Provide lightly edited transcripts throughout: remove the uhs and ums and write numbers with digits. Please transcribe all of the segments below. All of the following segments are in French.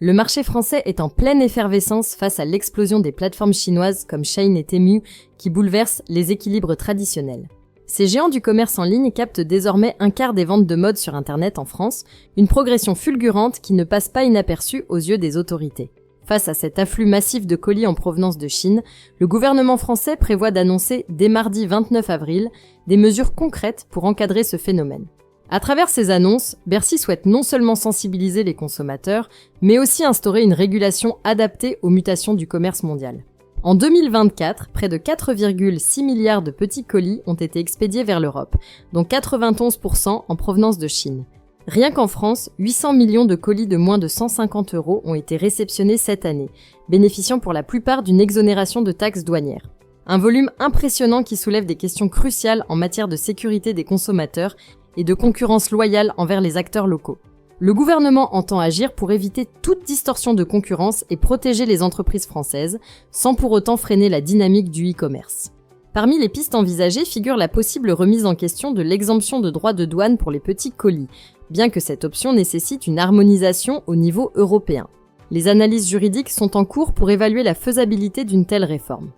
Le marché français est en pleine effervescence face à l'explosion des plateformes chinoises comme Shein et Temu qui bouleversent les équilibres traditionnels. Ces géants du commerce en ligne captent désormais un quart des ventes de mode sur Internet en France, une progression fulgurante qui ne passe pas inaperçue aux yeux des autorités. Face à cet afflux massif de colis en provenance de Chine, le gouvernement français prévoit d'annoncer dès mardi 29 avril des mesures concrètes pour encadrer ce phénomène. À travers ces annonces, Bercy souhaite non seulement sensibiliser les consommateurs, mais aussi instaurer une régulation adaptée aux mutations du commerce mondial. En 2024, près de 4,6 milliards de petits colis ont été expédiés vers l'Europe, dont 91% en provenance de Chine. Rien qu'en France, 800 millions de colis de moins de 150 € ont été réceptionnés cette année, bénéficiant pour la plupart d'une exonération de taxes douanières. Un volume impressionnant qui soulève des questions cruciales en matière de sécurité des consommateurs et de concurrence loyale envers les acteurs locaux. Le gouvernement entend agir pour éviter toute distorsion de concurrence et protéger les entreprises françaises, sans pour autant freiner la dynamique du e-commerce. Parmi les pistes envisagées figure la possible remise en question de l'exemption de droits de douane pour les petits colis, bien que cette option nécessite une harmonisation au niveau européen. Les analyses juridiques sont en cours pour évaluer la faisabilité d'une telle réforme.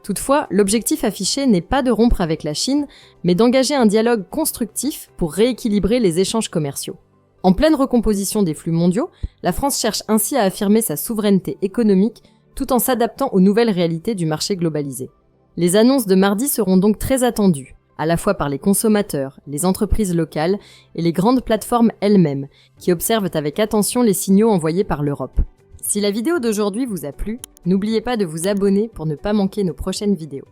Toutefois, l'objectif affiché n'est pas de rompre avec la Chine, mais d'engager un dialogue constructif pour rééquilibrer les échanges commerciaux. En pleine recomposition des flux mondiaux, la France cherche ainsi à affirmer sa souveraineté économique tout en s'adaptant aux nouvelles réalités du marché globalisé. Les annonces de mardi seront donc très attendues, à la fois par les consommateurs, les entreprises locales et les grandes plateformes elles-mêmes, qui observent avec attention les signaux envoyés par l'Europe. Si la vidéo d'aujourd'hui vous a plu, n'oubliez pas de vous abonner pour ne pas manquer nos prochaines vidéos.